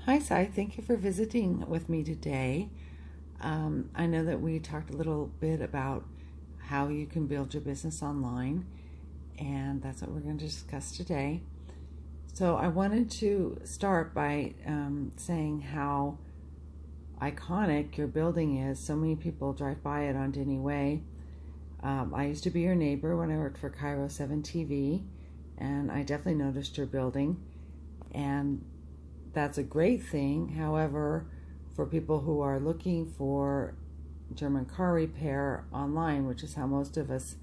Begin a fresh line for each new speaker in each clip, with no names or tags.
Hi, Sai. Thank you for visiting with me today. I know that we talked a little bit about how you can build your business online, and that's what we're going to discuss today. So, I wanted to start by saying how iconic your building is. So many people drive by it on Denny Way. I used to be your neighbor when I worked for Cairo 7 TV, and I definitely noticed your building. And that's a great thing. However, for people who are looking for German car repair online, which is how most of us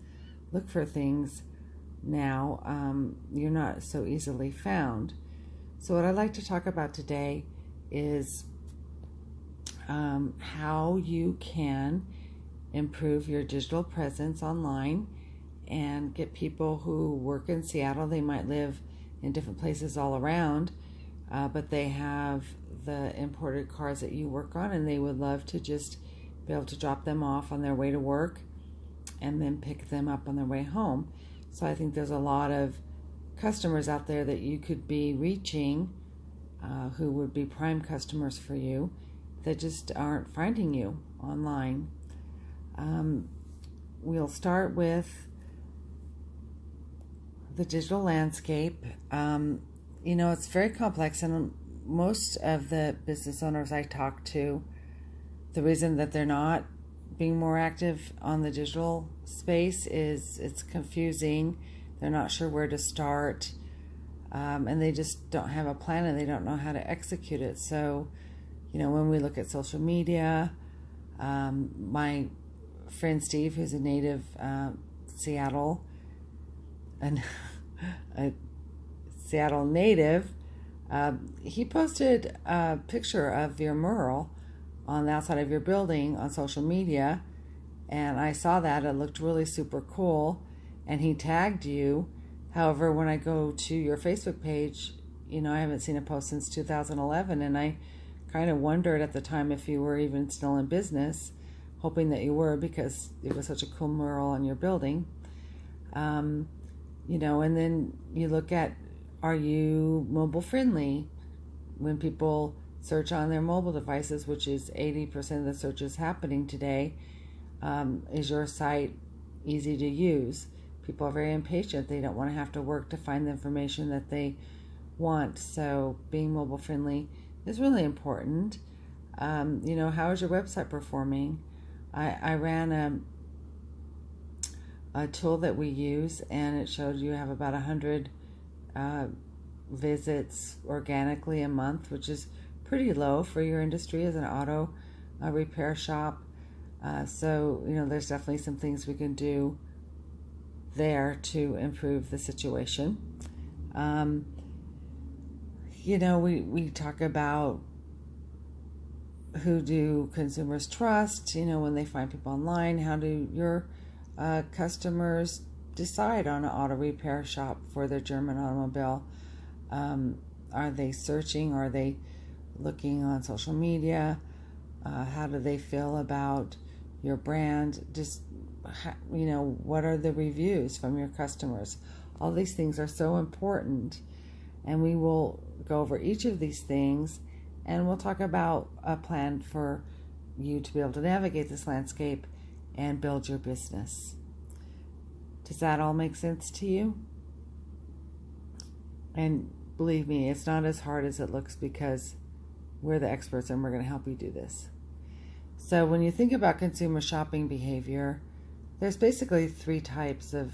look for things now, you're not so easily found. So what I'd like to talk about today is how you can improve your digital presence online and get people who work in Seattle. They might live in different places all around, but they have the imported cars that you work on, and they would love to just be able to drop them off on their way to work and then pick them up on their way home. So I think there's a lot of customers out there that you could be reaching who would be prime customers for you that just aren't finding you online. We'll start with the digital landscape. It's very complex, and most of the business owners I talk to, the reason that they're not being more active on the digital space is it's confusing. They're not sure where to start, and they just don't have a plan, and they don't know how to execute it. So, when we look at social media, my friend Steve, who's a native Seattle, and a Seattle native, he posted a picture of your mural on the outside of your building on social media, and I saw that. It looked really super cool, and he tagged you. However, when I go to your Facebook page, I haven't seen a post since 2011, and I kind of wondered at the time if you were even still in business, hoping that you were, because it was such a cool mural on your building. And then you look at, are you mobile friendly? When people search on their mobile devices, which is 80% of the searches happening today, is your site easy to use? People are very impatient. They don't want to have to work to find the information that they want. So being mobile friendly is really important. How is your website performing? I ran a tool that we use, and it showed you have about 100 visits organically a month, which is pretty low for your industry as an auto repair shop. So there's definitely some things we can do there to improve the situation. We talk about, who do consumers trust, when they find people online. How do your customers decide on an auto repair shop for their German automobile? Are they searching? Are they looking on social media? How do they feel about your brand? Just, what are the reviews from your customers? All these things are so important, and we will go over each of these things, and we'll talk about a plan for you to be able to navigate this landscape and build your business. Does that all make sense to you? And believe me, it's not as hard as it looks, because we're the experts and we're going to help you do this. So when you think about consumer shopping behavior, there's basically three types of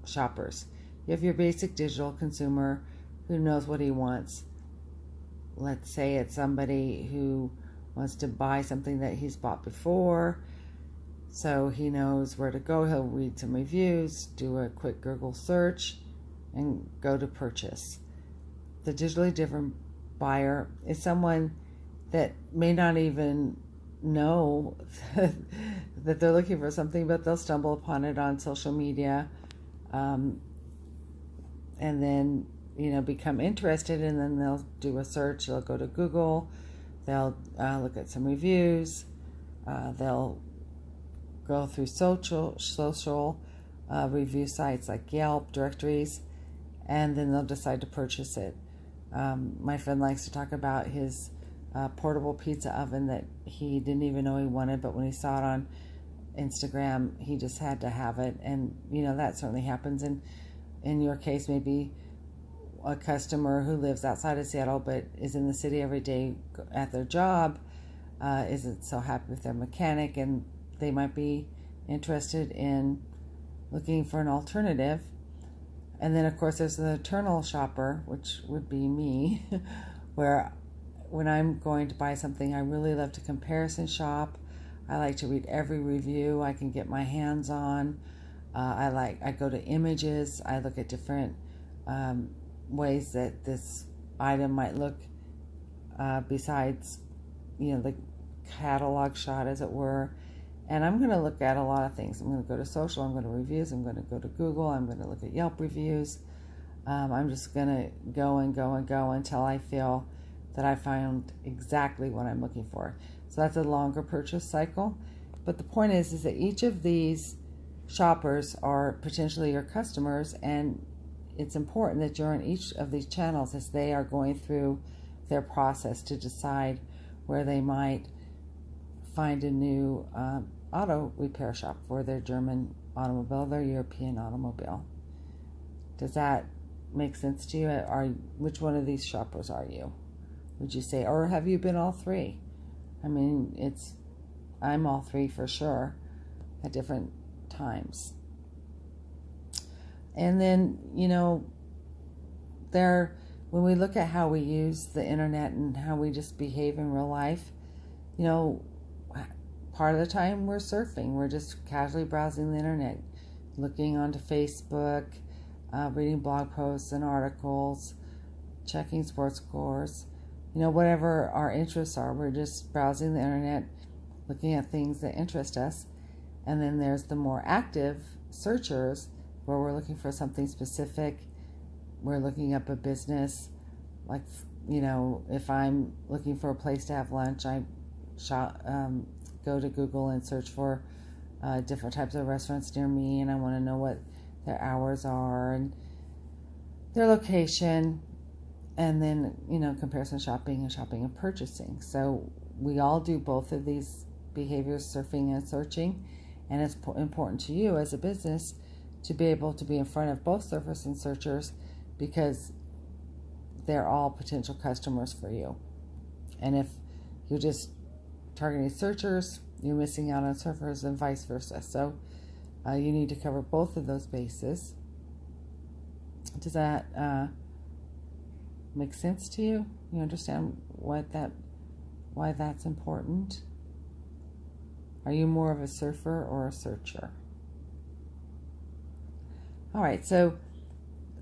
shoppers. You have your basic digital consumer who knows what he wants. Let's say it's somebody who wants to buy something that he's bought before, so he knows where to go. He'll read some reviews, do a quick Google search, and go to purchase. The digitally different buyer is someone that may not even know that they're looking for something, but they'll stumble upon it on social media, and then become interested, and then they'll do a search. They'll go to Google, they'll look at some reviews, they'll go through social review sites like Yelp, directories, and then they'll decide to purchase it. My friend likes to talk about his portable pizza oven that he didn't even know he wanted, but when he saw it on Instagram, he just had to have it. And, that certainly happens. And in your case, maybe a customer who lives outside of Seattle but is in the city every day at their job isn't so happy with their mechanic, and they might be interested in looking for an alternative. And then, of course, there's the eternal shopper, which would be me, where when I'm going to buy something, I really love to comparison shop. I like to read every review I can get my hands on. I go to images. I look at different ways that this item might look besides, the catalog shot, as it were. And I'm going to look at a lot of things. I'm going to go to social. I'm going to reviews. I'm going to go to Google. I'm going to look at Yelp reviews. I'm just going to go and go and go until I feel that I found exactly what I'm looking for. So that's a longer purchase cycle. But the point is that each of these shoppers are potentially your customers, and it's important that you're in each of these channels as they are going through their process to decide where they might find a new auto repair shop for their German automobile, their European automobile. Does that make sense to you? Which one of these shoppers are you, would you say? Or have you been all three? I mean, I'm all three for sure at different times. And then, when we look at how we use the internet and how we just behave in real life, part of the time we're surfing. We're just casually browsing the internet, looking onto Facebook, reading blog posts and articles, checking sports scores, whatever our interests are. We're just browsing the internet, looking at things that interest us. And then there's the more active searchers, where we're looking for something specific. We're looking up a business. Like, if I'm looking for a place to have lunch, I go to Google and search for different types of restaurants near me, and I want to know what their hours are and their location. And then, comparison shopping and purchasing. So we all do both of these behaviors, surfing and searching. And it's important to you as a business to be able to be in front of both surfers and searchers, because they're all potential customers for you. And if you're just targeting searchers, you're missing out on surfers, and vice versa. So you need to cover both of those bases. Does that make sense to you? You understand why that's important? Are you more of a surfer or a searcher? All right, so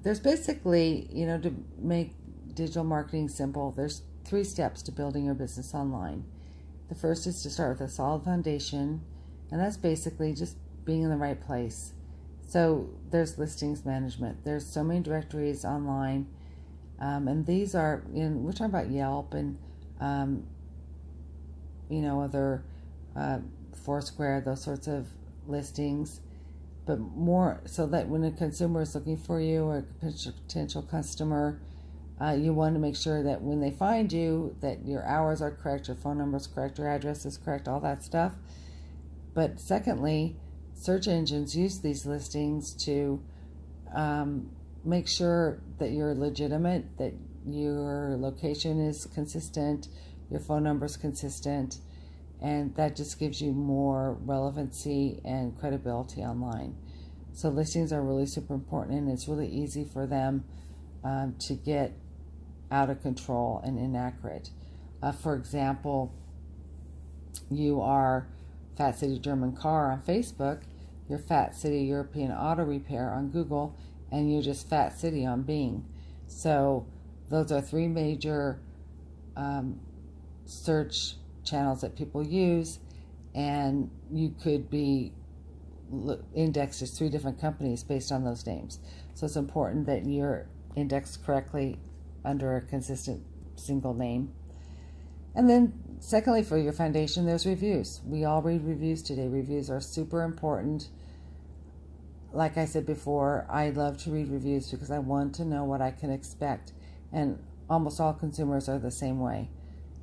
there's basically, to make digital marketing simple, there's 3 steps to building your business online. The first is to start with a solid foundation, and that's basically just being in the right place. So there's listings management. There's so many directories online, and these are, we're talking about Yelp and, other Foursquare, those sorts of listings. But more so that when a consumer is looking for you, or a potential customer, you want to make sure that when they find you, that your hours are correct, your phone number is correct, your address is correct, all that stuff. But secondly, search engines use these listings to make sure that you're legitimate, that your location is consistent, your phone number is consistent, and that just gives you more relevancy and credibility online. So listings are really super important, and it's really easy for them to get out of control and inaccurate. For example, you are Fat City German Car on Facebook, you're Fat City European Auto Repair on Google, and you're just Fat City on Bing. So those are 3 major search channels that people use, and you could be indexed as 3 different companies based on those names. So it's important that you're indexed correctly under a consistent single name. And then secondly, for your foundation, there's reviews. We all read reviews today. Reviews are super important. Like I said before, I love to read reviews because I want to know what I can expect. And almost all consumers are the same way.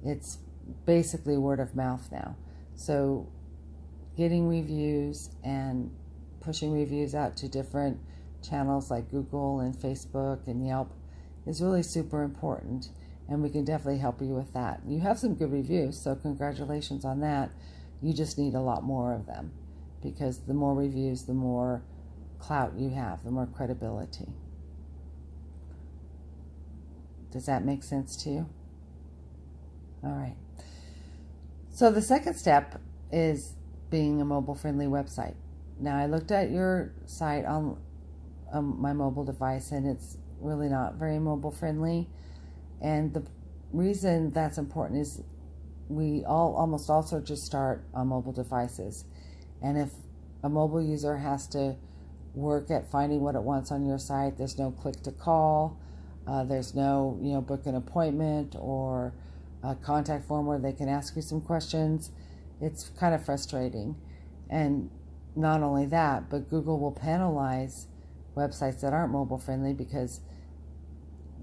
It's basically word of mouth now. So getting reviews and pushing reviews out to different channels like Google and Facebook and Yelp is really super important, and we can definitely help you with that. You have some good reviews, so congratulations on that. You just need a lot more of them, because the more reviews, the more clout you have, the more credibility. Does that make sense to you? All right. So the second step is being a mobile-friendly website. Now, I looked at your site on my mobile device, and it's really not very mobile-friendly. And the reason that's important is almost all searches start on mobile devices. And if a mobile user has to work at finding what it wants on your site, there's no click to call, there's no, book an appointment or a contact form where they can ask you some questions. It's kind of frustrating. And not only that, but Google will penalize websites that aren't mobile friendly, because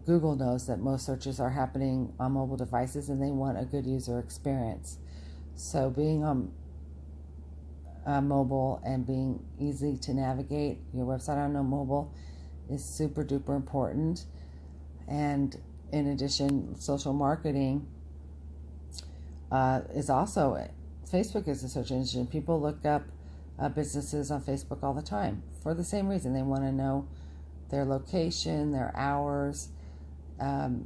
Google knows that most searches are happening on mobile devices and they want a good user experience. So being on mobile and being easy to navigate your website on mobile is super duper important. And in addition, social marketing is also, Facebook is a search engine. People look up businesses on Facebook all the time for the same reason. They want to know their location, their hours,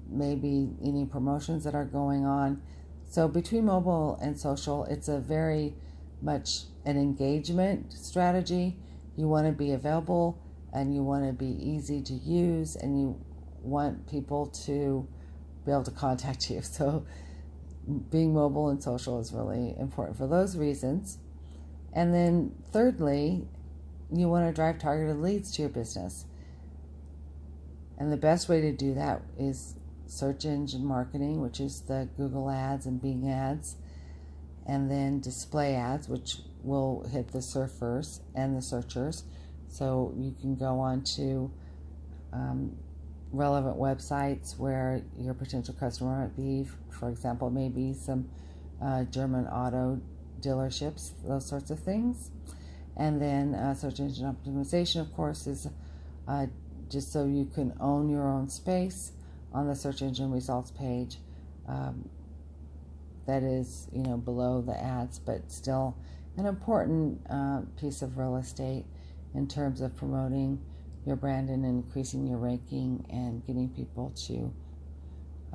maybe any promotions that are going on. So between mobile and social, it's a very much an engagement strategy. You want to be available, and you want to be easy to use, and you want people to be able to contact you. So being mobile and social is really important for those reasons. And then thirdly, you want to drive targeted leads to your business. And the best way to do that is search engine marketing, which is the Google ads and Bing ads, and then display ads, which will hit the surfers and the searchers. So you can go on to relevant websites where your potential customer might be. For example, maybe some German auto dealerships, those sorts of things. And then search engine optimization, of course, is just so you can own your own space on the search engine results page. That is, below the ads, but still an important piece of real estate in terms of promoting your brand and increasing your ranking and getting people to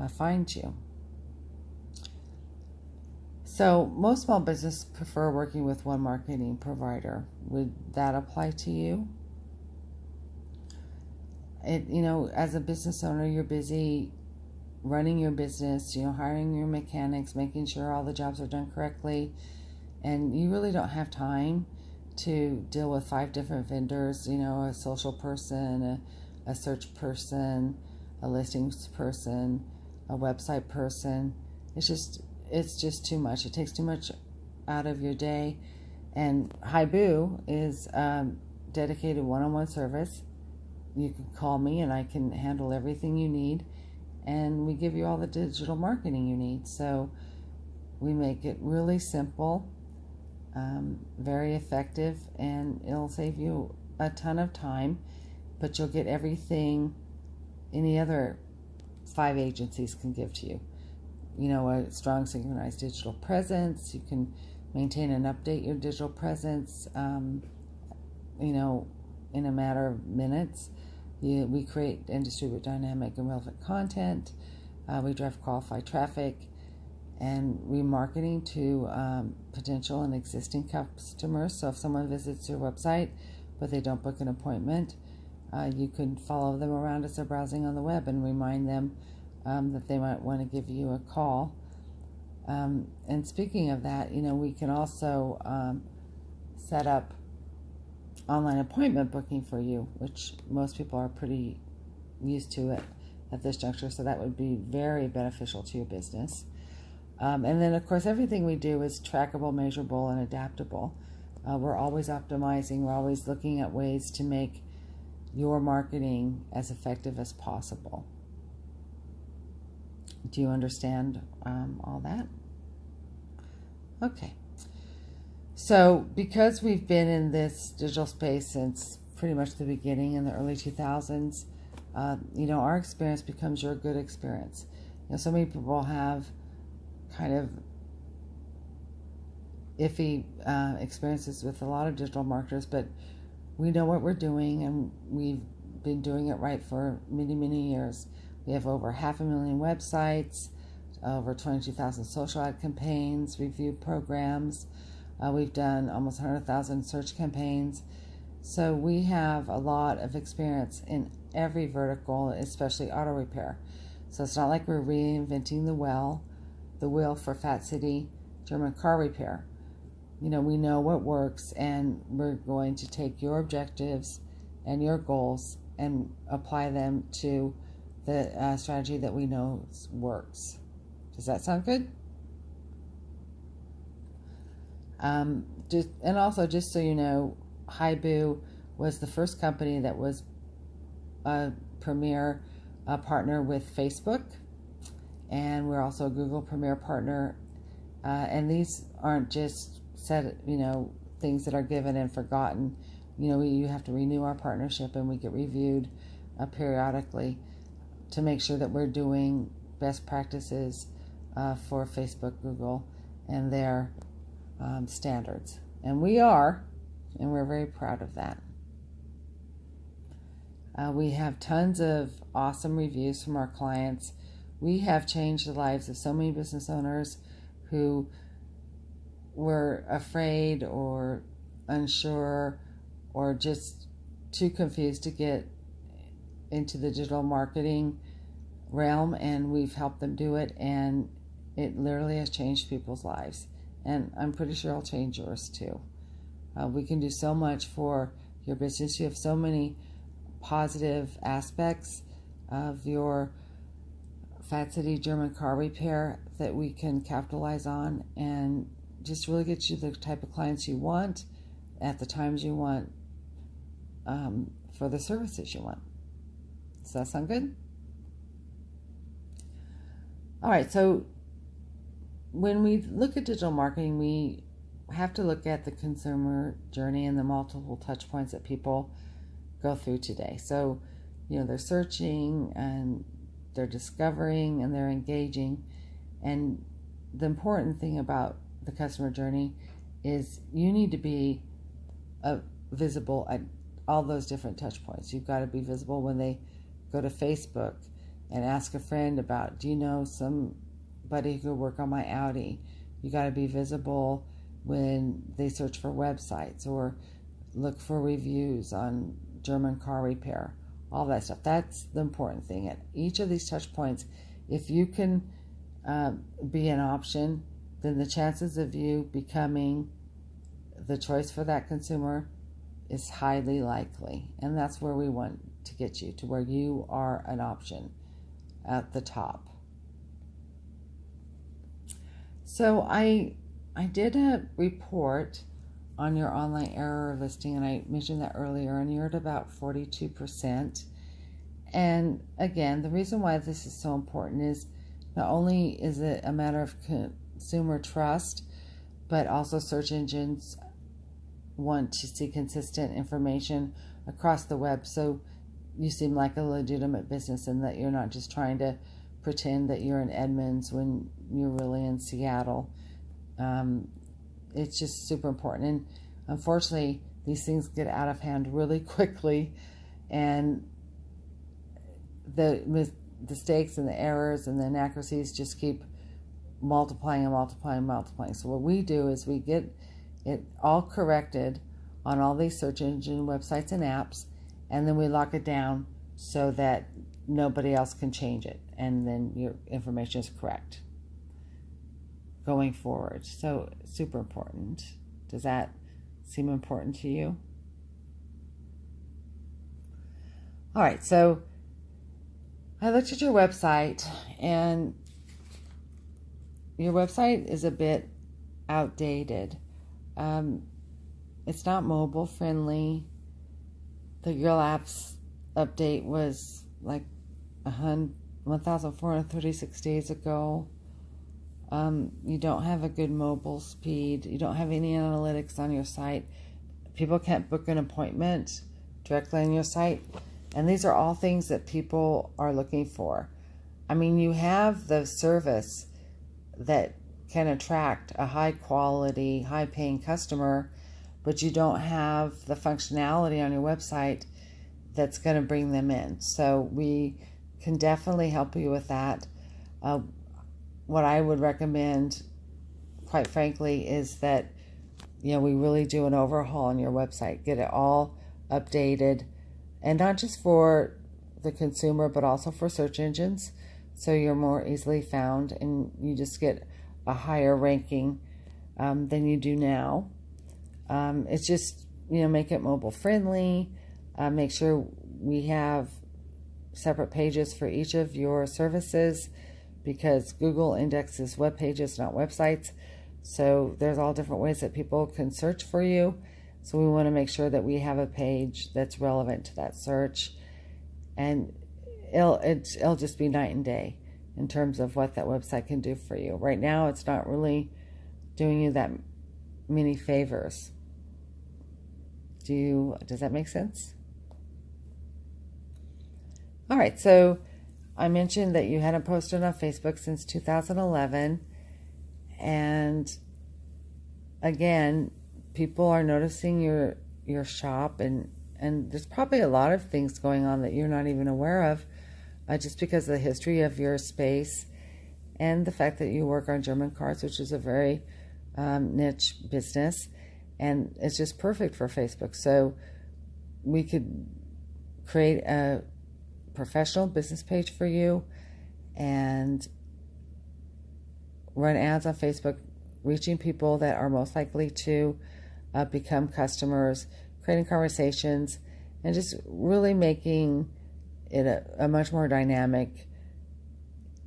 find you. So most small businesses prefer working with one marketing provider. Would that apply to you? As a business owner, you're busy running your business, hiring your mechanics, making sure all the jobs are done correctly, and you really don't have time to deal with 5 different vendors, a social person, a search person, a listings person, a website person. It's just too much. It takes too much out of your day. And Hibu is dedicated one-on-one service. You can call me and I can handle everything you need, and we give you all the digital marketing you need. So we make it really simple, very effective, and it'll save you a ton of time, but you'll get everything any other 5 agencies can give to you. A strong synchronized digital presence. You can maintain and update your digital presence, in a matter of minutes. We create and distribute dynamic and relevant content. We drive qualified traffic, and remarketing to potential and existing customers. So if someone visits your website but they don't book an appointment, you can follow them around as they're browsing on the web and remind them that they might want to give you a call. And speaking of that, we can also set up online appointment booking for you, which most people are pretty used to it at this juncture, so that would be very beneficial to your business. And then, of course, everything we do is trackable, measurable, and adaptable. We're always optimizing. We're always looking at ways to make your marketing as effective as possible. Do you understand all that? Okay. So because we've been in this digital space since pretty much the beginning in the early 2000s, our experience becomes your good experience. So many people have kind of iffy experiences with a lot of digital marketers, but we know what we're doing, and we've been doing it right for many, many years. We have over 500,000 websites, over 22,000 social ad campaigns, review programs. We've done almost 100,000 search campaigns. So we have a lot of experience in every vertical, especially auto repair. So it's not like we're reinventing the wheel for Fat City German car repair. We know what works, and we're going to take your objectives and your goals and apply them to the strategy that we know works. Does that sound good? Just so you know, Hibu was the first company that was a premier partner with Facebook, and we're also a Google Premier partner. And these aren't just things that are given and forgotten. You have to renew our partnership, and we get reviewed periodically to make sure that we're doing best practices for Facebook, Google, and their standards. And we are, and we're very proud of that. We have tons of awesome reviews from our clients. We have changed the lives of so many business owners who were afraid or unsure or just too confused to get into the digital marketing realm, and we've helped them do it, and it literally has changed people's lives, and I'm pretty sure it'll change yours too. We can do so much for your business. You have so many positive aspects of your Fat City German car repair that we can capitalize on and just really get you the type of clients you want at the times you want for the services you want. Does that sound good? All right, so when we look at digital marketing, we have to look at the consumer journey and the multiple touch points that people go through today. So, they're searching and they're discovering and they're engaging. And the important thing about the customer journey is you need to be visible at all those different touch points. You've got to be visible when they go to Facebook and ask a friend about, do you know somebody who could work on my Audi? You got to be visible when they search for websites or look for reviews on German car repair, all that stuff. That's the important thing. At each of these touch points, if you can be an option, then the chances of you becoming the choice for that consumer is highly likely. And that's where we want to get you, to where you are an option at the top. So I did a report on your online error listing, and I mentioned that earlier, and you're at about 42%. And again, the reason why this is so important is not only is it a matter of consumer trust, but also search engines want to see consistent information across the web. So you seem like a legitimate business, and that you're not just trying to pretend that you're in Edmonds when you're really in Seattle. It's just super important. And unfortunately, these things get out of hand really quickly, and the mistakes and the errors and the inaccuracies just keep multiplying and multiplying and multiplying. So what we do is we get it all corrected on all these search engine websites and apps, and then we lock it down so that nobody else can change it, and then your information is correct going forward. So super important. Does that seem important to you? All right, so I looked at your website, and your website is a bit outdated. It's not mobile friendly. The Girl Apps update was like 1,436 days ago. You don't have a good mobile speed. You don't have any analytics on your site. People can't book an appointment directly on your site. And these are all things that people are looking for. I mean, you have the service that can attract a high quality, high paying customer, but you don't have the functionality on your website that's going to bring them in. So we can definitely help you with that. What I would recommend, quite frankly, is that we really do an overhaul on your website, get it all updated, and not just for the consumer, but also for search engines, so you're more easily found and you just get a higher ranking than you do now. It's just, make it mobile friendly, make sure we have separate pages for each of your services, because Google indexes web pages, not websites. So there's all different ways that people can search for you. So we want to make sure that we have a page that's relevant to that search. And it'll just be night and day in terms of what that website can do for you. Right now, it's not really doing you that many favors. Does that make sense? All right, so I mentioned that you hadn't posted on Facebook since 2011. And again, people are noticing your shop, and there's probably a lot of things going on that you're not even aware of, just because of the history of your space and the fact that you work on German cards, which is a very niche business, and it's just perfect for Facebook. So we could create a professional business page for you and run ads on Facebook, reaching people that are most likely to become customers, creating conversations, and just really making it a much more dynamic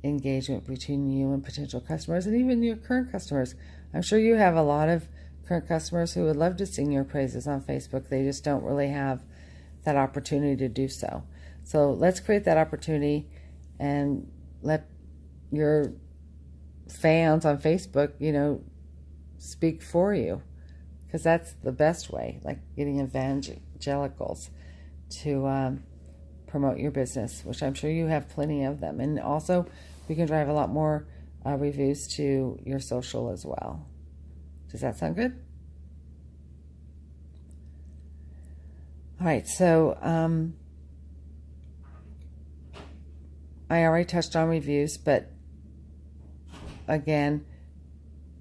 engagement between you and potential customers, and even your current customers. I'm sure you have a lot of current customers who would love to sing your praises on Facebook. They just don't really have that opportunity to do so. So let's create that opportunity and let your fans on Facebook, speak for you, because that's the best way, like getting evangelicals to promote your business, which I'm sure you have plenty of them. And also, we can drive a lot more reviews to your social as well. Does that sound good? All right, so I already touched on reviews, but again,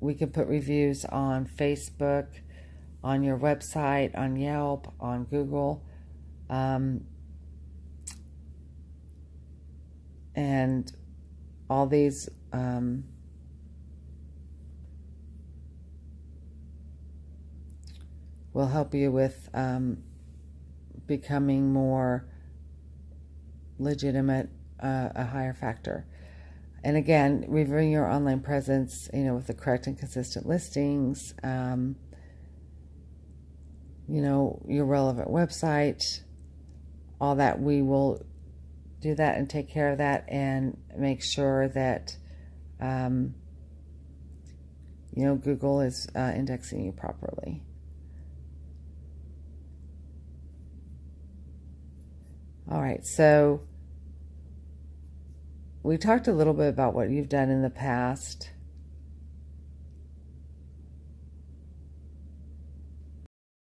we can put reviews on Facebook, on your website, on Yelp, on Google, and all these will help you with becoming more legitimate, a higher factor. And again, reviewing your online presence, with the correct and consistent listings, your relevant website, all that. We will do that and take care of that and make sure that, Google is indexing you properly. All right, so we talked a little bit about what you've done in the past,